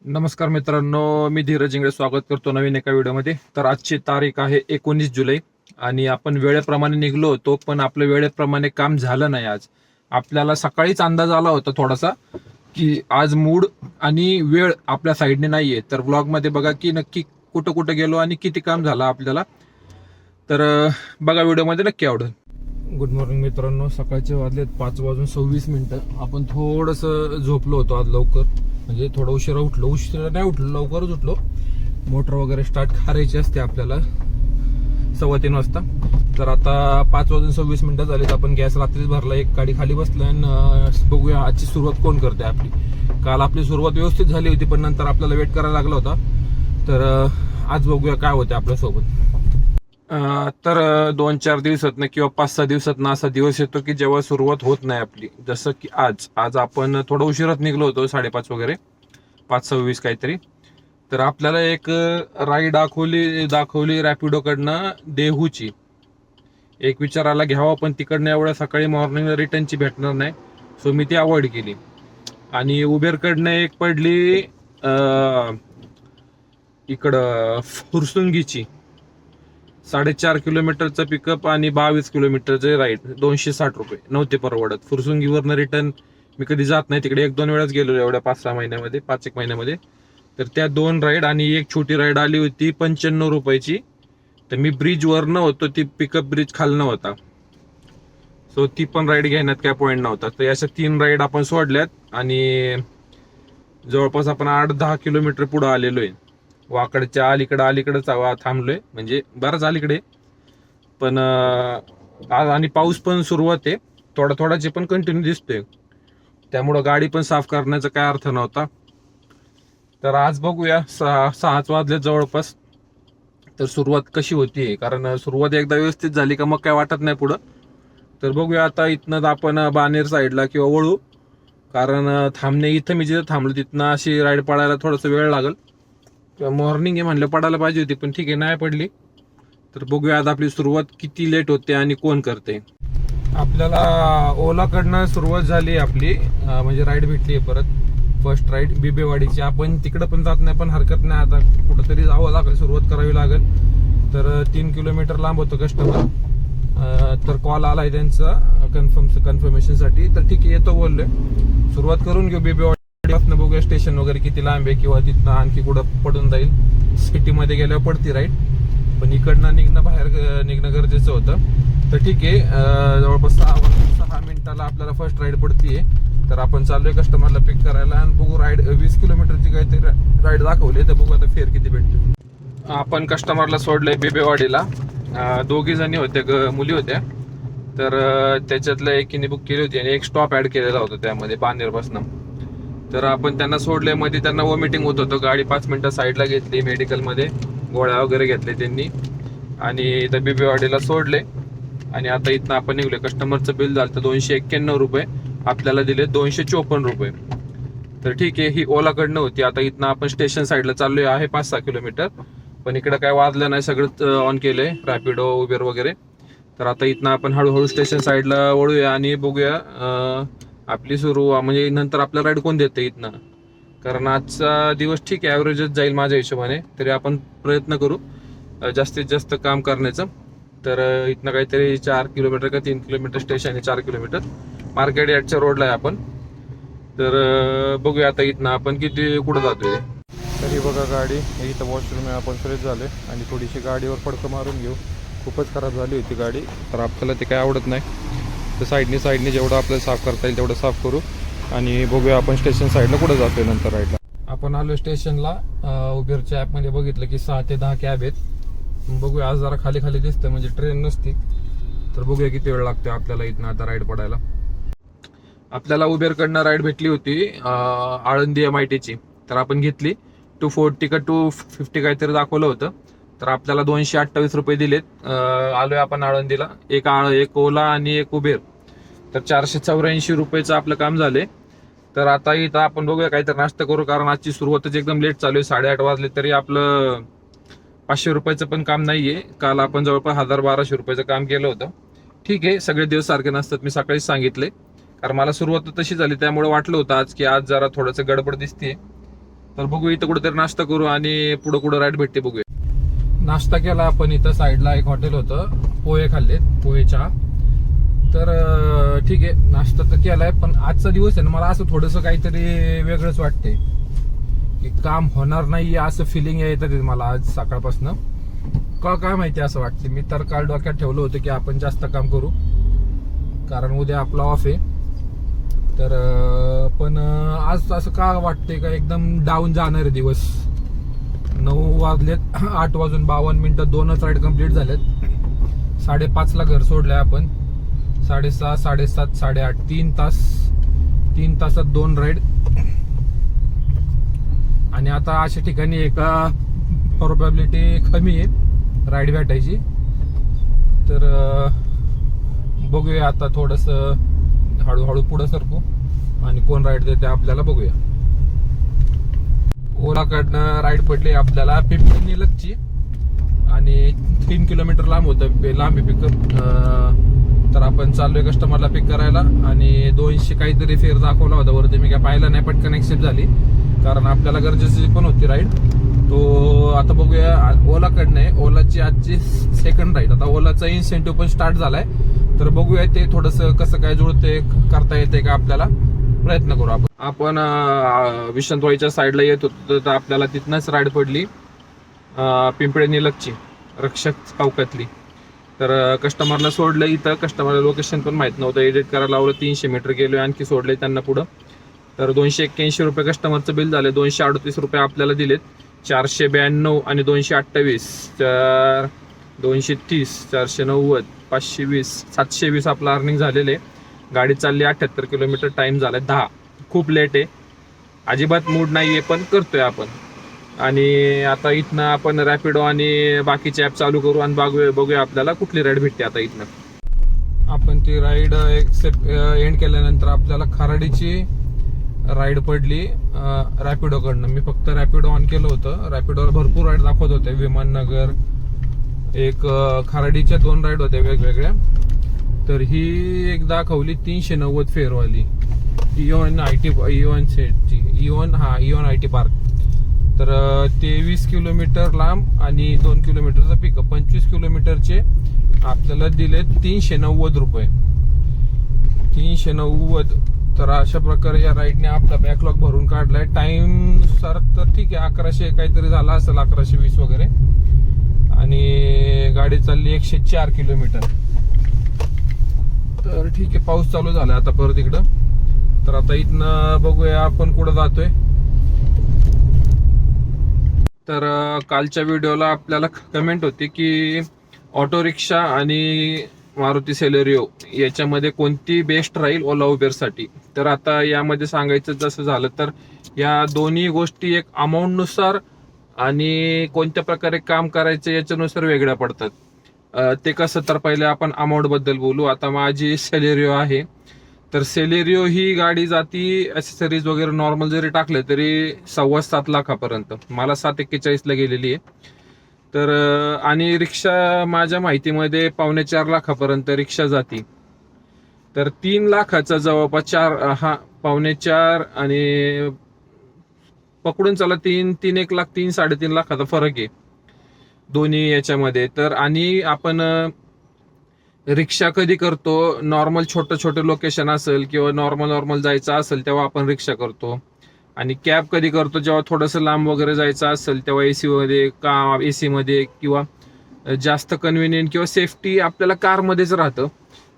नमस्कार मित्रांनो, मी धीरज इंगळे स्वागत करतो नवीन एका व्हिडिओमध्ये. तर आजची तारीख आहे 19 जुलै आणि आपण वेळेप्रमाणे निघलो होतो, पण आपलं वेळेप्रमाणे काम झालं नाही. आज आपल्याला सकाळीच अंदाज आला होता थोडासा की आज मूड आणि वेळ आपल्या साईडने नाहीये. तर व्लॉगमध्ये बघा की नक्की कुठं कुठं गेलो आणि किती काम झालं आपल्याला. तर बघा व्हिडिओमध्ये नक्की आवडेल. गुड मॉर्निंग मित्रांनो, सकाळचे वाजलेत 5:26. आपण थोडंसं झोपलो होतो आज लवकर, म्हणजे थोडं उशिरा नाही उठलो, लवकरच उठलो. मोटर वगैरे स्टार्ट करायची असते आपल्याला 3:15 वाजता. तर आता 5:26 झालेत. आपण गॅस रात्रीच भरला, एक गाडी खाली बसला आणि बघूया आजची सुरुवात कोण करते आपली. काल आपली सुरुवात व्यवस्थित झाली होती, पण नंतर आपल्याला वेट करायला लागला होता. तर आज बघूया काय होते आपल्यासोबत. तर 2-4 दिवसातनं किंवा 5-6 दिवसातनं असा दिवस येतो की जेव्हा सुरुवात होत नाही आपली. जसं की आज आपण थोडं उशिरात निघलो होतो, 5:30 वगैरे, 5:26 काहीतरी. तर आपल्याला एक राईड दाखवली रॅपिडोकडनं देहूची. एक विचारायला घ्यावा, पण तिकडनं एवढ्या सकाळी मॉर्निंगला रिटर्नची भेटणार नाही, सो मी ती अवॉइड केली. आणि उबेरकडनं एक पडली इकडं फुरसुंगीची, 4.5 किलोमीटरचा पिकअप आणि 22 किलोमीटरचे राईड, 260 रुपये. नव्हते परवडत. फुरसुंगीवरनं रिटर्न मी कधी जात नाही तिकडे, 1-2 वेळाच गेलो एवढ्या 5-6 महिन्यामध्ये, 5-1 महिन्यामध्ये. तर त्या 2 राईड आणि एक छोटी राईड आली होती 95 रुपयाची. तर मी ब्रिजवरनं होतो, ती पिकअप ब्रिज खालनं होता, सो ती पण राईड घेण्यात काय पॉईंट नव्हता. तर अशा 3 राईड आपण सोडल्यात आणि जवळपास आपण 8-10 किलोमीटर पुढे आलेलो आहे. वाकडच्या अलीकडे थांबलोय, म्हणजे बरंच अलीकडे. पण आज आणि पाऊस पण सुरुवात आहे, थोडाचे पण कंटिन्यू दिसतोय, त्यामुळं गाडी पण साफ करण्याचा काय अर्थ नव्हता. तर आज बघूया, 6 वाजले जवळपास. तर सुरुवात कशी होतीये, कारण सुरुवात एकदा व्यवस्थित झाली का मग काय वाटत नाही पुढं. तर बघूया आता इथनं आपण बानेर साईडला किंवा वळू, कारण इथं मी जिथं थांबलो तिथनं अशी राईड पडायला थोडासा वेळ लागेल. मॉर्निंग आहे म्हणलं पडायला पाहिजे होती, पण ठीक आहे, नाही पडली. तर बघूया आज आपली सुरुवात किती लेट होते आणि कोण करते. आपल्याला ओलाकडनं सुरुवात झाली आपली, म्हणजे राईड भेटली आहे परत, फर्स्ट राईड बिबेवाडीची. आपण तिकडं पण जात नाही, पण हरकत नाही, आता कुठंतरी जावं लागेल, सुरुवात करावी लागेल. तर 3 किलोमीटर लांब होतं कस्टमर. तर कॉल आलाय त्यांचा कन्फर्मेशनसाठी. तर ठीक आहे, येतो बोललोय, सुरुवात करून घेऊ बिबेवाडी. बघूया स्टेशन वगैरे किती लांब आहे, किंवा तिथनं आणखी कुठं पडून जाईल. सिटीमध्ये गेल्यावर पडती राईड, पण इकडनं बाहेर निघणं गरजेचं होतं. तर ठीक आहे, जवळपास 6 मिनिटाला आपल्याला फर्स्ट राईड पडतीये. तर आपण चाललोय कस्टमरला पिक करायला आणि बघू. राईड 20 किलोमीटरची काहीतरी राईड दाखवली, तर बघू आता फेअर किती भेटते. आपण कस्टमरला सोडलंय बिबेवाडीला. 2 जणी होत्या, मुली होत्या. तर त्याच्यातल्या एकीने बुक केली होती आणि एक स्टॉप ऍड केलेला होता त्यामध्ये बानेरपासून. तर आपण त्यांना सोडले, मध्ये त्यांना वॉमिटिंग होत होतं. गाडी 5 मिनिटं साईडला घेतली, मेडिकलमध्ये गोळ्या वगैरे घेतले त्यांनी आणि बिबेवाडीला सोडले. आणि आता इथनं आपण निघले. कस्टमरचं बिल झालं 291 रुपये, आपल्याला दिले 254 रुपये. तर ठीक आहे, ही ओलाकडनं होती. आता इथनं आपण स्टेशन साईडला चाललोय, आहे 5-6 किलोमीटर, पण इकडं काय वाजलं नाही, सगळं ऑन केलंय, रॅपिडो उबेर वगैरे. तर आता इथनं आपण हळूहळू स्टेशन साईडला वळूया आणि बघूया आपली म्हणजे नंतर आपलं राईड कोण देते इथनं. कारण आजचा दिवस ठीक आहे, ॲव्हरेजच जाईल माझ्या हिशोबाने. तरी आपण प्रयत्न करू जास्तीत जास्त काम करण्याचं. तर इथनं काहीतरी 4 किलोमीटर का 3 किलोमीटर स्टेशन आहे, 4 किलोमीटर. मार्केट यार्डच्या रोडला आहे आपण. तर बघूया आता इथनं आपण किती कुठं जातोय. तरी बघा गाडी इथं वॉशरूम आहे, आपण फ्रेश झाले आणि थोडीशी गाडीवर फडकं मारून घेऊ. खूपच खराब झाली होती गाडी, तर आपल्याला ते काय आवडत नाही. तर साईडने जेवढं आपल्याला साफ करता येईल तेवढं साफ करू आणि बघूया आपण स्टेशन साईडला कुठं जातोय नंतर राईडला. आपण आलो स्टेशनला. उबेरच्या ॲपमध्ये बघितलं की 6 ते 10 कॅब आहेत. बघूया, आज जरा खाली दिसतं, म्हणजे ट्रेन नसती. तर बघूया किती वेळ लागतो आपल्याला इथनं आता राईड पडायला. आपल्याला उबेरकडनं राईड भेटली होती आळंदी MITची. तर आपण घेतली. 240 का 250 काहीतरी दाखवलं होतं. तर आपल्याला 228 रुपये दिलेत. आलोय आपण आळंदीला. एक ओला आणि एक उबेर. तर 484 रुपयेचं आपलं काम झालंय. तर आता इथं आपण बघूया काहीतरी नाश्ता करू, कारण आजची सुरुवातच एकदम लेट चालू आहे. 8:30 वाजले तरी आपलं 500 रुपयाचं पण काम नाहीये. काल आपण जवळपास 1000-1200 रुपयाचं काम केलं होतं. ठीक आहे, सगळे दिवस सारखे नसतात, मी सकाळीच सांगितले. कारण मला सुरुवात तशी झाली, त्यामुळे वाटलं होतं आज की आज जरा थोडंसं गडबड दिसते. तर बघू इथं कुठेतरी नाश्ता करू आणि पुढं कुठं राईड भेटते बघूया. नाश्ता केला आपण, इथं साईडला एक हॉटेल होतं, पोहे खाल्लेत, पोहे चहा. तर ठीक आहे, नाश्ता तर केलाय, पण आजचा दिवस आहे ना मला असं थोडंसं काहीतरी वेगळंच वाटतंय की काम होणार नाही असं फिलिंग येतं मला आज सकाळपासून. काय माहिती असं वाटते. मी तर काल डोक्यात ठेवलं होतं की आपण जास्त काम करू कारण उद्या आपला ऑफ आहे. तर पण आज असं का वाटतंय का एकदम डाऊन जाणार आहे दिवस. 9 वाजलेत, 8 वाजून 52 मिनिटं, 2च राईड कम्प्लीट झालेत. 5:30ला घर सोडलंय आपण, 6:30, 7:30, 8:30, 3 तास, 3 तासात 2 राईड. आणि आता अशा ठिकाणी एका प्रोबॅबिलिटी कमी आहे राईड भेटायची. तर बघूया आता थोडंसं हळूहळू पुढे सरकू आणि कोण राईड देते आपल्याला बघूया. ओलाकडनं राईड पडली आपल्याला पिंपरी निलखची आणि 3 किलोमीटर लांब होतं, लांब पिकअप. तर आपण चाललोय कस्टमरला पिक करायला आणि 200 काहीतरी फेर दाखवला होता वरती. मी काय पाहिलं नाही, पटकन ऍक्सेप्ट झाली कारण आपल्याला गरजेची पण होती राईड. तो आता बघूया ओलाकडनं आहे, ओलाची आजची सेकंड राईड. आता ओलाचा इन्सेंटिव्ह पण स्टार्ट झालाय, तर बघूया ते थोडंसं कसं काय जुळते, करता येते का आपल्याला, प्रयत्न करू आपण. आपण विश्वंतवाडीच्या साईडला येत होतो तर आपल्याला तिथनंच राईड पडली पिंपळे निलखची, रक्षक चौकातली. तर कस्टमरला सोडलं इथं, कस्टमरला लोकेशन पण माहित नव्हतं, एडिट करायला लावलं, 300 मीटर गेलो, आणखी सोडले त्यांना पुढं. तर 281 रुपये कस्टमरचं बिल झाले, 238 रुपये आपल्याला दिलेत, 492 आणि 228, 230, 490, 520, 720 आपलं अर्निंग झालेलं आहे. गाडी चालली 78 किलोमीटर, टाइम झालाय 10. खूप लेट आहे, अजिबात मूड नाहीये, पण करतोय आपण. आणि आता इथनं आपण रॅपिडो आणि बाकीचे ॲप चालू करू आणि बघूया आपल्याला कुठली राईड भेटते. आता इथनं आपण ती राईड एंड केल्यानंतर आपल्याला खराडीची राईड पडली रॅपिडोकडनं. मी फक्त रॅपिडो ऑन केलं होतं, रॅपिडोवर भरपूर राईड दाखवत होते, विमाननगर, एक खराडीच्या 2 राईड होत्या वेगवेगळ्या. तर ही एक दाखवली 390 फेअरवाली, इओन सेटची, इओन IT पार्क. तर 23 किलोमीटर लांब आणि 2 किलोमीटरचा पिकअप, 25 किलोमीटरचे आपल्याला दिले 390 रुपये, 390. तर अशा प्रकारे या राईडने आपला बॅकलॉग भरून काढलाय. टाइम सर तर ठीक आहे, 1100 काहीतरी झाला असेल, 1120 वगैरे. आणि गाडी चालली 104 किलोमीटर. तर ठीक आहे, पाऊस चालू झाला आता परत इकडं. तर आता इथनं बघूया आपण कुठं जातोय. तर कालच्या व्हिडिओला आपल्याला कमेंट होती की ऑटो रिक्षा आणि मारुती सेलेरिओ याच्यामध्ये कोणती बेस्ट राहील ओला उबेरसाठी. तर आता यामध्ये सांगायचं जसं झालं तर या दोन्ही गोष्टी एक अमाऊंटनुसार आणि कोणत्या प्रकारे काम करायचं याच्यानुसार वेगळ्या पडतात. ते कसं, तर पहिले आपण अमाऊंट बद्दल बोलू. आता माझी सेलेरिओ आहे, तर सेलेरिओ ही गाडी जाती ॲक्सेसरीज वगैरे नॉर्मल जरी टाकले तरी 7.25 लाखापर्यंत, मला 741ला गेलेली आहे. तर आणि रिक्षा माझ्या माहितीमध्ये 4.25 लाखापर्यंत रिक्षा जाती. तर 3 लाखाचा जवळपास 4.25 आणि पकडून चला 1 लाख, 3-3.5 लाखाचा फरक आहे दोन्ही याच्यामध्ये. तर आणि आपण रिक्षा कधी करतो, नॉर्मल छोटं लोकेशन असेल किंवा नॉर्मल जायचं असेल तेव्हा आपण रिक्षा करतो. आणि कॅब कधी करतो, जेव्हा थोडंसं लांब वगैरे जायचं असेल तेव्हा AC मध्ये किंवा जास्त कन्व्हिनियंट किंवा सेफ्टी आपल्याला कारमध्येच राहतं.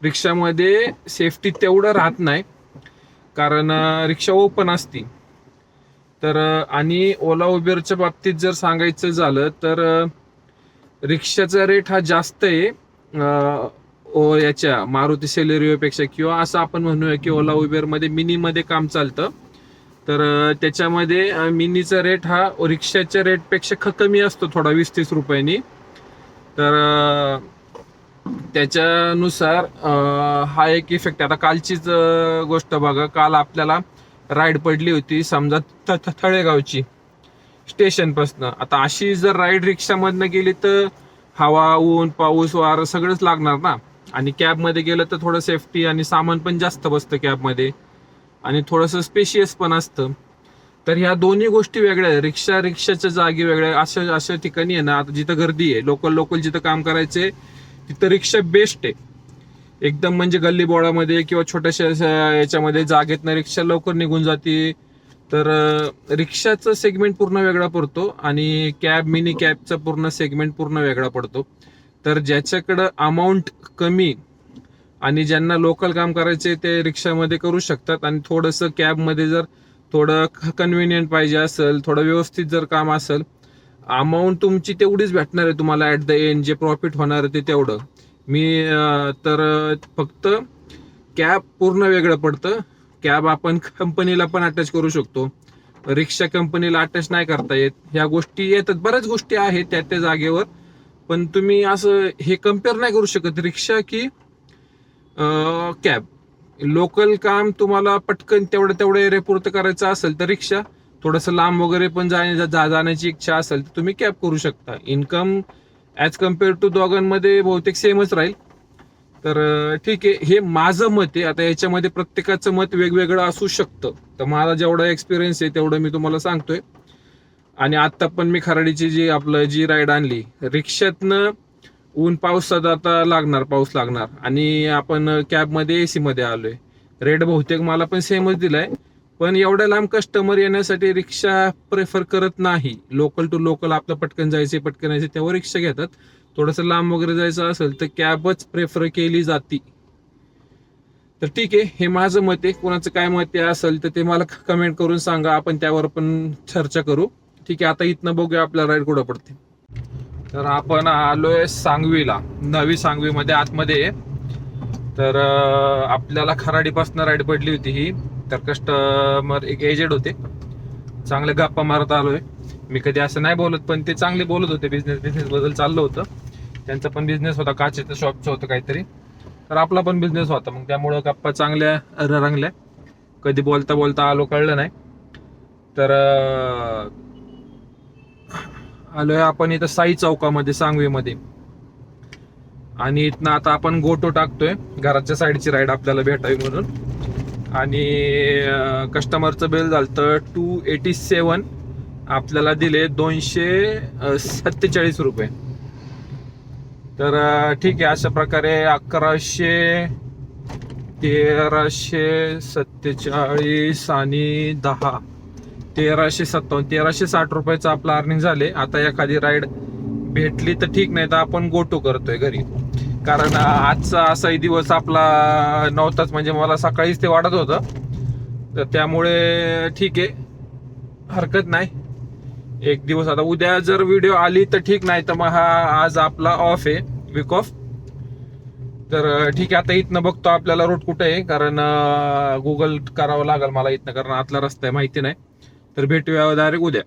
रिक्षामध्ये सेफ्टी तेवढं राहत नाही कारण रिक्षा ओपन असती. तर आणि ओला उबेरच्या बाबतीत जर सांगायचं झालं तर रिक्षाचा रेट हा जास्त आहे याच्या मारुती सेलेरिओपेक्षा, किंवा असं आपण म्हणूया की ओला उबेरमध्ये मिनीमध्ये काम चालतं. तर त्याच्यामध्ये मिनीचा रेट हा रिक्षाच्या रेटपेक्षा कमी असतो थोडा, 20-30 रुपयांनी. तर त्याच्यानुसार हा एक इफेक्ट. आता कालचीच गोष्ट बघा, काल आपल्याला राईड पडली होती समजा तळेगावची स्टेशनपासून. आता अशी जर राईड रिक्षामधनं गेली तर हवा, ऊन, पाऊस, वारं सगळंच लागणार ना. आणि कॅबमध्ये गेलं तर थोडं सेफ्टी आणि सामान पण जास्त बसतं कॅबमध्ये आणि थोडंसं स्पेशियस पण असतं. तर ह्या दोन्ही गोष्टी वेगळ्या आहे. रिक्षाच्या जागी वेगळ्या, अशा ठिकाणी आहे ना, आता जिथं गर्दी आहे, लोकल जिथं काम करायचे तिथं रिक्षा बेस्ट आहे एकदम. म्हणजे गल्ली बोळामध्ये किंवा छोट्याशा याच्यामध्ये जागेतनं रिक्षा लवकर निघून जाते. तर रिक्षाचं सेगमेंट पूर्ण वेगळा पडतो आणि मिनी कॅबचा पूर्ण सेगमेंट पूर्ण वेगळा पडतो. तर ज्याच्याकडं अमाऊंट कमी आणि ज्यांना लोकल काम करायचे ते रिक्षामध्ये करू शकतात, आणि थोडंसं कॅबमध्ये जर थोडं कन्व्हिनियंट पाहिजे असेल, थोडं व्यवस्थित जर काम असेल, अमाऊंट तुमची तेवढीच भेटणार आहे तुम्हाला ॲट द एंड. जे प्रॉफिट होणार आहे ते तेवढं. तर फक्त कॅब पूर्ण वेगळं पडतं. कॅब आपण कंपनीला पण अटॅच करू शकतो, रिक्षा कंपनीला अटॅच नाही करता येत. ह्या गोष्टी येतात, बऱ्याच गोष्टी आहेत त्या जागेवर, पण तुम्ही असं हे कम्पेअर नाही करू शकत रिक्षा की कॅब. लोकल काम तुम्हाला पटकन तेवढ्या एरियापुरतं करायचं असेल तर रिक्षा, थोडंसं लांब वगैरे पण जाण्याची इच्छा असेल तर तुम्ही कॅब करू शकता. इन्कम ॲज कम्पेअर टू दोघांमध्ये बहुतेक सेमच राहील. तर ठीक आहे, हे माझं मत आहे. आता याच्यामध्ये प्रत्येकाचं मत वेगवेगळं असू शकतं. तर मला जेवढा एक्सपिरियन्स आहे तेवढं मी तुम्हाला सांगतोय. आणि आता पण मी खराडीची जी राईड आणली, रिक्षातनं ऊन पावसात आता पाऊस लागणार, आणि आपण कॅबमध्ये AC मध्ये आलोय. रेट बहुतेक मला पण सेमच दिलाय, पण एवढ्या लांब कस्टमर येण्यासाठी रिक्षा प्रेफर करत नाही. लोकल टू लोकल आपलं पटकन यायचे तेव्हा रिक्षा घेतात. थोडंसं लांब वगैरे जायचं असेल तर कॅबच प्रेफर केली जाते. तर ठीक आहे, हे माझं मत आहे. कोणाचं काय मत असेल तर ते मला कमेंट करून सांगा, आपण त्यावर पण चर्चा करू. ठीक आहे, आता इथनं बघूया आपल्या राईड कुठं पडते. तर आपण आलोय सांगवीला, नवी सांगवीमध्ये आतमध्ये. तर आपल्याला खराडीपासून राईड पडली होती ही. तर कस्टमर एक एजंट होते, चांगले गप्पा मारत आलोय. मी कधी असं नाही बोलत, पण ते चांगले बोलत होते. बिझनेस बद्दल चाललं होतं. त्यांचा पण बिझनेस होता, काचेचं शॉपचं होतं काहीतरी. तर आपला पण बिझनेस होता, मग त्यामुळं गप्पा चांगल्या रंगल्या. कधी बोलता बोलता आलो कळलं नाही. तर आलोय आपण इथं साई चौकामध्ये सांगवीमध्ये. आणि इथनं आता आपण गोटो टाकतोय, घराच्या साईडची राईड आपल्याला भेटावी म्हणून. आणि कस्टमरचं बिल झालं 287, आपल्याला दिले 247 रुपये. तर ठीक आहे, अशा प्रकारे 1347 आणि 10 1360 रुपयाचं आपलं अर्निंग झाले. आता एखादी राईड भेटली तर ठीक, नाही तर आपण गोटो करतोय घरी. कारण आजचा असाही दिवस आपला नव्हताच, म्हणजे मला सकाळीच ते वाटत होतं. तर त्यामुळे ठीक आहे, हरकत नाही. एक दिवस आता उद्या जर व्हिडिओ आली तर ठीक, नाही तर मग आज आपला ऑफ आहे, वीक ऑफ. तर ठीक आहे, आता इथनं बघतो आपल्याला रूट कुठे आहे, कारण गुगल करावं लागेल मला इथनं, कारण आतला रस्ता आहे माहिती नाही. तर भेटूया डायरेक्ट उद्या.